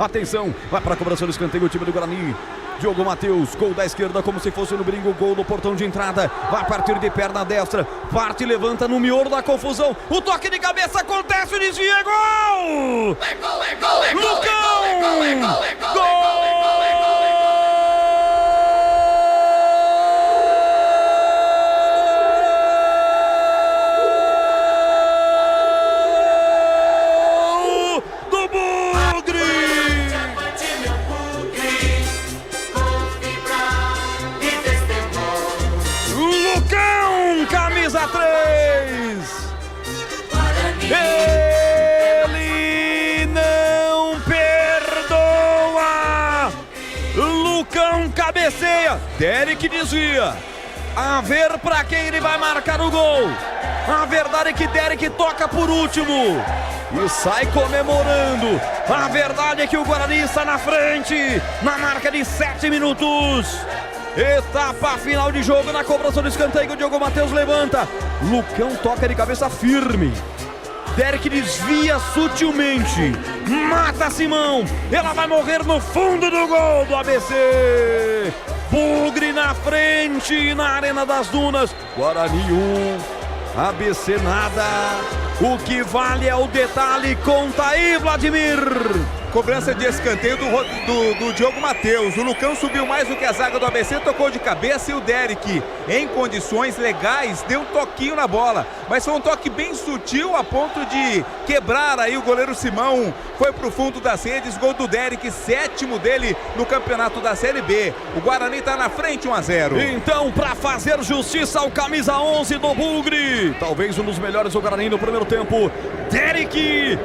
Atenção, vai para a cobrança do escanteio o time do Guarani. Diogo Matheus, gol da esquerda como se fosse no brinco, gol do portão de entrada. Vai partir de perna destra, parte e levanta no miolo da confusão. O toque de cabeça acontece, o desvio é gol! Lucão! Gol! Camisa 3, ele não perdoa, Lucão cabeceia, Derek desvia, a ver pra quem ele vai marcar o gol, a verdade é que Derek toca por último e sai comemorando, a verdade é que o Guarani está na frente, na marca de 7 minutos. Etapa final de jogo na cobrança do escanteio, o Diogo Matheus levanta, Lucão toca de cabeça firme, Derek desvia sutilmente, mata Simão, ela vai morrer no fundo do gol do ABC, Bugre na frente, na Arena das Dunas, Guarani 1, ABC nada, o que vale é o detalhe, conta aí Vladimir. Cobrança de escanteio do Diogo Matheus. O Lucão subiu mais do que a zaga do ABC, tocou de cabeça e o Derek, em condições legais, deu um toquinho na bola. Mas foi um toque bem sutil a ponto de quebrar aí o goleiro Simão. Foi pro fundo das redes, gol do Derek, 7º dele no campeonato da Série B. O Guarani tá na frente, 1-0. Então, para fazer justiça ao camisa 11 do Bugre, talvez um dos melhores do Guarani no primeiro tempo, Derek,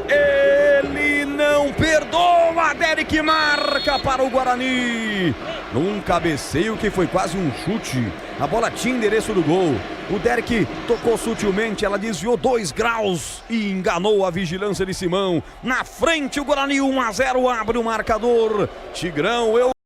ele não perdoa, Derek marca para o Guarani. Num cabeceio que foi quase um chute, a bola tinha endereço do gol. O Derek tocou sutilmente, ela desviou 2 graus e enganou a vigilância de Simão. Na frente o Guarani 1-0, abre o marcador. Tigrão,